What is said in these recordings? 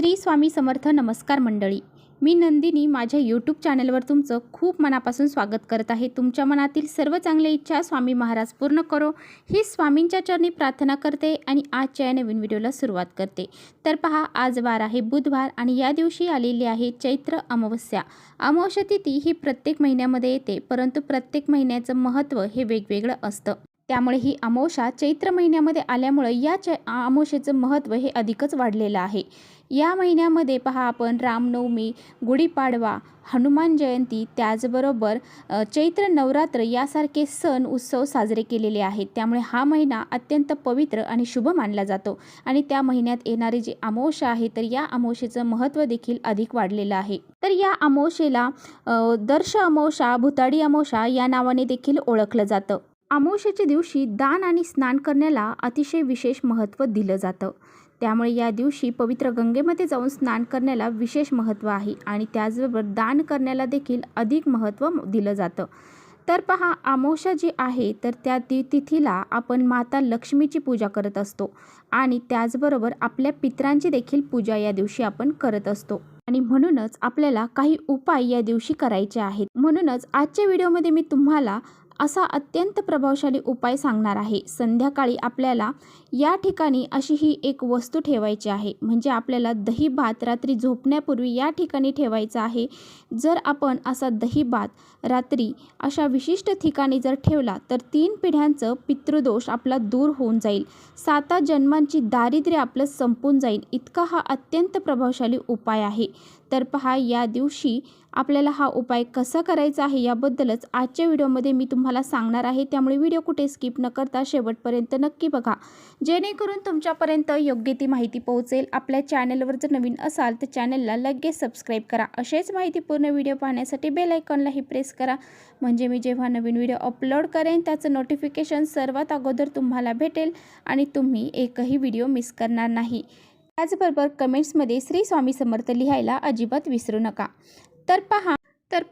श्री स्वामी समर्थ. नमस्कार मंडळी, मी नंदिनी माझ्या यूट्यूब चॅनलवर तुमचं खूप मनापासून स्वागत करत आहे. तुमच्या मनातील सर्व चांगल्या इच्छा स्वामी महाराज पूर्ण करो ही स्वामींच्या चरणी प्रार्थना करते आणि आजच्या या नवीन व्हिडिओला सुरुवात करते. तर पहा, आज वार आहे बुधवार आणि या दिवशी आलेली आहे चैत्र अमावस्या. अमावस्या तिथी ही प्रत्येक महिन्यामध्ये येते, परंतु प्रत्येक महिन्याचं महत्त्व हे वेगवेगळं असतं. त्यामुळे ही अमावस्या चैत्र महिन्यामध्ये आल्यामुळे या अमावस्येचं महत्त्व हे अधिकच वाढलेलं आहे. या महिन्यामध्ये पहा, आपण रामनवमी, गुढीपाडवा, हनुमान जयंती, त्याचबरोबर चैत्र नवरात्र यासारखे सण उत्सव साजरे केलेले आहेत. त्यामुळे हा महिना अत्यंत पवित्र आणि शुभ मानला जातो आणि त्या महिन्यात येणारी जी अमावस्या आहे तर या अमावस्येचं महत्त्व देखील अधिक वाढलेलं आहे. तर या अमावस्येला दर्श अमावस्या, भुताडी अमावस्या या नावाने देखील ओळखलं जातं. अमावस्येच्या दिवशी दान आणि स्नान करण्याला अतिशय विशेष महत्त्व दिलं जातं. त्यामुळे या दिवशी पवित्र गंगेमध्ये जाऊन स्नान करण्याला विशेष महत्त्व आहे आणि त्याचबरोबर दान करण्याला देखील अधिक महत्त्व दिलं जातं. तर पहा, अमावस्या जी आहे तर त्या तिथीला आपण माता लक्ष्मीची पूजा करत असतो आणि त्याचबरोबर आपल्या पितरांची देखील पूजा या दिवशी आपण करत असतो आणि म्हणूनच आपल्याला काही उपाय या दिवशी करायचे आहेत. म्हणूनच आजच्या व्हिडिओमध्ये मी तुम्हाला असा अत्यंत प्रभावशाली उपाय सांगणार आहे. संध्याकाळी आपल्याला या ठिकाणी अशी ही एक वस्तू ठेवायची आहे, म्हणजे आपल्याला दही भात रात्री झोपण्यापूर्वी या ठिकाणी ठेवायचा आहे. जर आपण असा दही भात रात्री अशा विशिष्ट ठिकाणी जर ठेवला तर 3 पिढ्यांचं पितृदोष आपला दूर होऊन जाईल, 7 जन्मांची दारिद्र्य आपलं संपून जाईल. इतका हा अत्यंत प्रभावशाली उपाय आहे. तर पहा, या दिवशी आपल्याला हा उपाय कसा करायचा आहे याबद्दलच आजच्या व्हिडिओमध्ये मी तुम्हाला सांगणार आहे. त्यामुळे व्हिडिओ कुठे स्किप न करता शेवटपर्यंत नक्की बघा, जेणेकरून तुमच्यापर्यंत योग्य ती माहिती पोहोचेल. आपल्या चॅनलवर जर नवीन असाल तर चॅनलला लगेच सबस्क्राईब करा. असेच माहितीपूर्ण व्हिडिओ पाहण्यासाठी बेल आयकॉनलाही प्रेस करा, म्हणजे मी जेव्हा नवीन व्हिडिओ अपलोड करेन त्याचं नोटिफिकेशन सर्वात अगोदर तुम्हाला भेटेल आणि तुम्ही एकही व्हिडिओ मिस करणार नाही. त्याचबरोबर कमेंट्समध्ये श्री स्वामी समर्थ लिहायला अजिबात विसरू नका. तर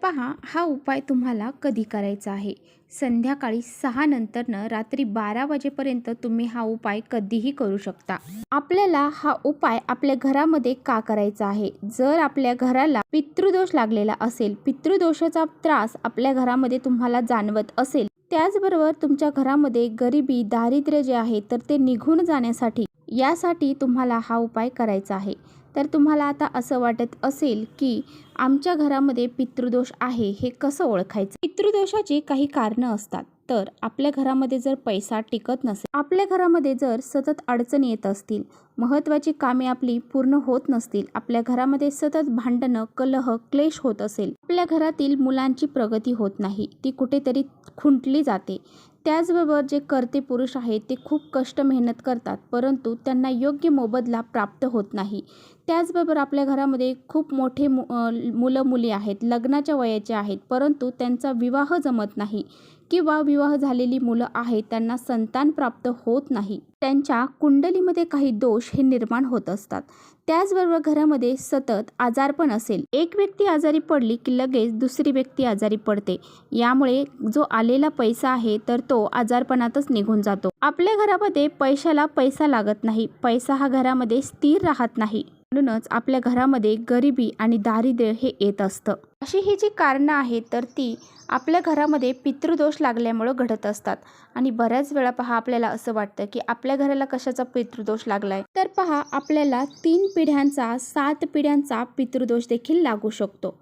पहा, हा उपाय तुम्हाला कधी करायचा आहे? संध्याकाळी 6 नंतरनं रात्री 12 वाजेपर्यंत तुम्ही हा उपाय कधीही करू शकता. आपल्याला हा उपाय आपल्या घरामध्ये का करायचा आहे? जर आपल्या घराला पितृदोष लागलेला असेल, पितृदोषाचा त्रास आपल्या घरामध्ये तुम्हाला जाणवत असेल, त्याचबरोबर तुमच्या घरामध्ये गरिबी, दारिद्र्य जे आहे तर ते निघून जाण्यासाठी यासाठी तुम्हाला हा उपाय करायचा आहे. तर तुम्हाला आता असं वाटत असेल की आमच्या घरामध्ये पितृदोष आहे, हे कसं ओळखायचं? पितृदोषाची काही कारणं असतात. तर आपल्या घरामध्ये जर पैसा टिकत नसेल, आपल्या घरामध्ये जर सतत अडचणी येत असतील, महत्त्वाची कामे आपली पूर्ण होत नसतील, आपल्या घरामध्ये सतत भांडणं, कलह, क्लेश होत असेल, आपल्या घरातील मुलांची प्रगती होत नाही, ती कुठेतरी खुंटली जाते, त्याचबरोबर जे कर्ते पुरुष आहेत ते खूप कष्ट मेहनत करतात परंतु त्यांना योग्य मोबदला प्राप्त होत नाही, त्याचबरोबर आपल्या घरामध्ये खूप मोठे मुलं मुली आहेत, लग्नाच्या वयाचे आहेत, परंतु त्यांचा विवाह जमत नाही किंवा विवाह झालेली मुलं आहेत त्यांना संतान प्राप्त होत नाही, त्यांच्या कुंडलीमध्ये काही दोष हे निर्माण होत असतात. त्याचबरोबर घरामध्ये सतत आजारपण असेल, एक व्यक्ती आजारी पडली की लगेच दुसरी व्यक्ती आजारी पडते, यामुळे जो आलेला पैसा आहे तर तो आजारपणातच निघून जातो. आपल्या घरामध्ये पैशाला पैसा लागत नाही, पैसा हा घरामध्ये स्थिर राहत नाही, म्हणूनच आपल्या घरामध्ये गरिबी आणि दारिद्र्य हे येत असतं. अशी ही जी कारणं आहेत तर ती आपल्या घरामध्ये पितृदोष लागल्यामुळं घडत असतात आणि बऱ्याच वेळा पहा, आपल्याला असं वाटतं की आपल्या घराला कशाचा पितृदोष लागलाय. तर पहा, आपल्याला 3 पिढ्यांचा, 7 पिढ्यांचा पितृदोष देखील लागू शकतो.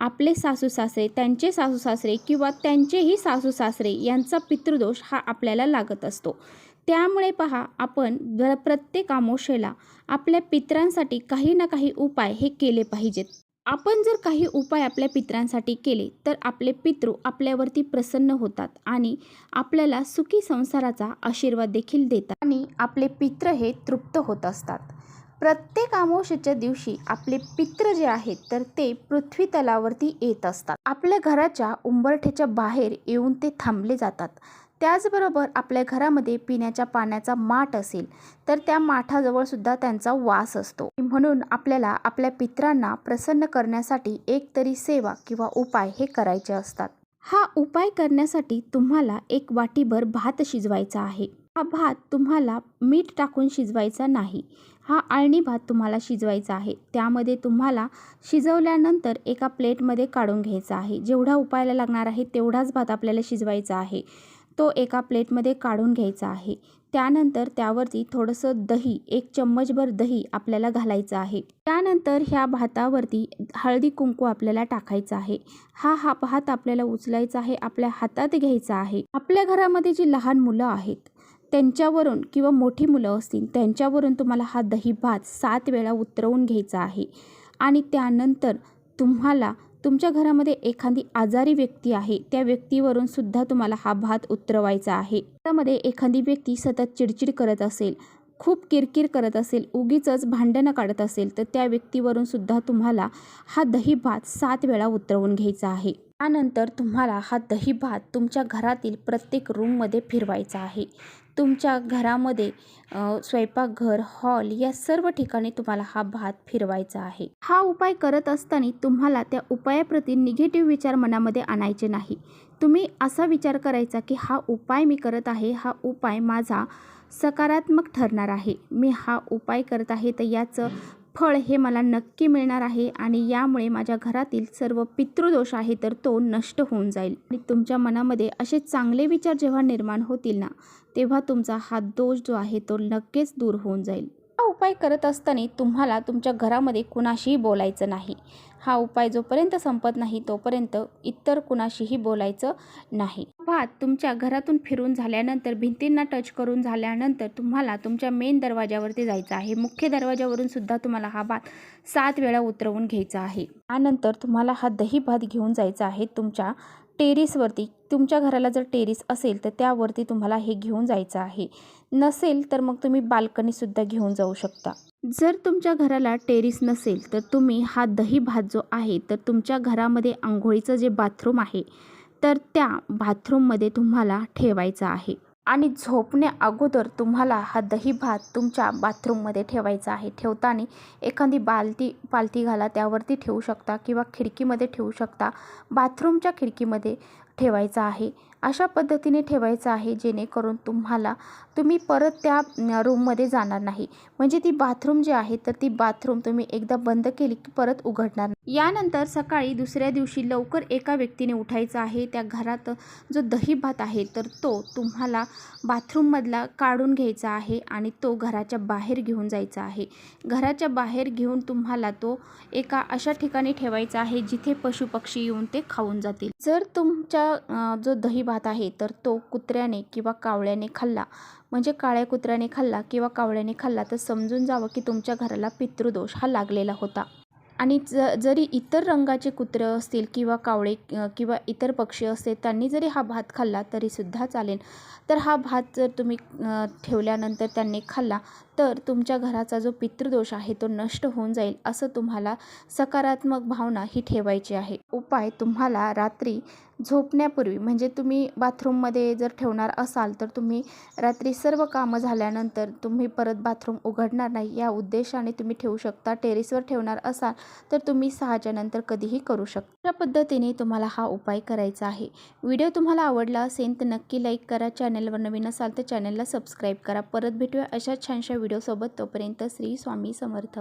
आपले सासू सासरे, त्यांचे सासू सासरे किंवा त्यांचेही सासू सासरे यांचा पितृदोष हा आपल्याला लागत असतो. त्यामुळे पहा, आपण प्रत्येक अमावस्येला आपल्या पितरांसाठी काही ना काही उपाय हे केले पाहिजेत. आपण जर काही उपाय आपल्या पितरांसाठी केले तर आपले पितृ आपल्यावरती प्रसन्न होतात आणि आपल्याला सुखी संसाराचा आशीर्वाद देखील देतात आणि आपले पितृ हे तृप्त होत असतात. प्रत्येक अमावस्येच्या दिवशी आपले पितृ जे आहेत तर ते पृथ्वी तलावरती येत असतात. आपल्या घराच्या उंबरठ्याच्या बाहेर येऊन ते थांबले जातात. त्याचबरोबर आपल्या घरामध्ये पिण्याच्या पाण्याचा माठ असेल तर त्या माठाजवळ सुद्धा त्यांचा वास असतो. म्हणून आपल्याला आपल्या पितरांना प्रसन्न करण्यासाठी एकतरी सेवा किंवा उपाय हे करायचे असतात. हा उपाय करण्यासाठी तुम्हाला 1 वाटीभर भात शिजवायचा आहे. हा भात तुम्हाला मीठ टाकून शिजवायचा नाही. हा अळणी भात तुम्हाला शिजवायचा आहे. त्यामध्ये तुम्हाला शिजवल्यानंतर एका प्लेटमध्ये काढून घ्यायचा आहे. जेवढा उपायाला लागणार आहे तेवढाच भात आपल्याला शिजवायचा आहे. तो एका प्लेटमध्ये काढून घ्यायचा आहे. त्यानंतर त्यावरती थोडंसं दही, 1 चम्मचभर दही आपल्याला घालायचं आहे. त्यानंतर ह्या भातावरती हळदी कुंकू आपल्याला टाकायचं आहे. हा भात आपल्याला उचलायचा आहे, आपल्या हातात घ्यायचा आहे. आपल्या घरामध्ये जी लहान मुलं आहेत त्यांच्यावरून किंवा मोठी मुलं असतील त्यांच्यावरून तुम्हाला हा दही भात 7 वेळा उतरवून घ्यायचा आहे. आणि त्यानंतर तुम्हाला तुमच्या घरामध्ये एखादी आजारी व्यक्ती आहे त्या व्यक्तीवरून सुद्धा तुम्हाला हा भात उतरवायचा आहे. त्यामध्ये एखादी व्यक्ती सतत चिडचिड करत असेल, खूप किरकिर करत असेल, उगीचच भांडणं काढत असेल तर त्या व्यक्तीवरून सुद्धा तुम्हाला हा दही भात 7 वेळा उतरवून घ्यायचा आहे. त्यानंतर तुम्हाला हा दही भात तुमच्या घरातील प्रत्येक रूममध्ये फिरवायचा आहे. तुमच्या घरामध्ये स्वयंपाकघर, हॉल या सर्व ठिकाणी तुम्हाला हा भात फिरवायचा आहे. हा उपाय करत असताना तुम्हाला त्या उपायाप्रती निगेटिव्ह विचार मनामध्ये आणायचे नाही. तुम्ही असा विचार करायचा की हा उपाय मी करत आहे, हा उपाय माझा सकारात्मक ठरणार आहे. मी हा उपाय करत आहे तर याचं फळ हे मला नक्की मिळणार आहे आणि यामुळे माझ्या घरातील सर्व पितृदोष आहे तर तो नष्ट होऊन जाईल. आणि तुमच्या मनामध्ये असे चांगले विचार जेव्हा निर्माण होतील ना, तेव्हा तुमचा हा दोष जो आहे तो नक्कीच दूर होऊन जाईल. हा उपाय करत असताना तुम्हाला तुमच्या घरामध्ये कुणाशीही बोलायचं नाही. हा उपाय जोपर्यंत संपत नाही तोपर्यंत इतर कुणाशीही बोलायचं नाही. भात तुमच्या घरातून फिरून झाल्यानंतर, भिंतींना टच करून झाल्यानंतर तुम्हाला तुमच्या मेन दरवाजावरती जायचं आहे. मुख्य दरवाजावरून सुद्धा तुम्हाला हा भात 7 वेळा उतरवून घ्यायचा आहे. त्यानंतर तुम्हाला हा दही भात घेऊन जायचा आहे तुमच्या टेरेसवरती. तुमच्या घराला जर टेरेस असेल तर त्यावरती तुम्हाला हे घेऊन जायचं आहे. नसेल तर मग तुम्ही बाल्कनीसुद्धा घेऊन जाऊ शकता. जर तुमच्या घराला टेरेस नसेल तर तुम्ही हा दही भात जो आहे तर तुमच्या घरामध्ये अंघोळीचं जे बाथरूम आहे तर त्या बाथरूममध्ये तुम्हाला ठेवायचा आहे. आणि झोपण्या अगोदर तुम्हाला हा दही भात तुमच्या बाथरूममध्ये ठेवायचा आहे. ठेवताना एखादी पालथी घाला, त्यावरती ठेवू शकता किंवा खिडकीमध्ये ठेवू शकता. बाथरूमच्या खिडकीमध्ये ठेवायचा आहे. अशा पद्धतीने ठेवायचं आहे जेणेकरून तुम्ही परत त्या रूममध्ये जाणार नाही. म्हणजे ती बाथरूम जी आहे तर ती बाथरूम तुम्ही एकदा बंद केली की परत उघडणार नाही. यानंतर सकाळी दुसऱ्या दिवशी लवकर एका व्यक्तीने उठायचं आहे. त्या घरात जो दही भात आहे तर तो तुम्हाला बाथरूममधला काढून घ्यायचा आहे आणि तो घराच्या बाहेर घेऊन जायचा आहे. घराच्या बाहेर घेऊन तुम्हाला तो एका अशा ठिकाणी ठेवायचा आहे जिथे पशुपक्षी येऊन ते खाऊन जातील. जर तुमच्या जो दही भात आहे तर तो कुत्र्याने किंवा कावळ्याने खाल्ला, म्हणजे काळ्या कुत्र्याने खाल्ला किंवा कावळ्याने खाल्ला तर समजून जावं की तुमच्या घराला पितृदोष हा लागलेला होता. आणि जरी इतर रंगाचे कुत्रे असतील किंवा कावळे किंवा इतर पक्षी असतील त्यांनी जरी हा भात खाल्ला तरीसुद्धा चालेल. तर हा भात जर तुम्ही ठेवल्यानंतर त्यांनी खाल्ला तर तुमच्या घराचा जो पितृदोष आहे तो नष्ट होऊन जाईल. असं तुम्हाला सकारात्मक भावना ही ठेवायची आहे. उपाय तुम्हाला रात्री झोपण्यापूर्वी, म्हणजे तुम्ही बाथरूममध्ये जर ठेवणार असाल तर तुम्ही रात्री सर्व कामं झाल्यानंतर तुम्ही परत बाथरूम उघडणार नाही या उद्देशाने तुम्ही ठेवू शकता. टेरेसवर ठेवणार असाल तर तुम्ही 6च्या नंतर कधीही करू शकता. अशा पद्धतीने तुम्हाला हा उपाय करायचा आहे. व्हिडिओ तुम्हाला आवडला असेल तर नक्की लाईक करा. चॅनलवर नवीन असाल तर चॅनलला सबस्क्राईब करा. परत भेटूया अशा छानशा व्हिडिओसोबत. तोपर्यंत श्री स्वामी समर्थ.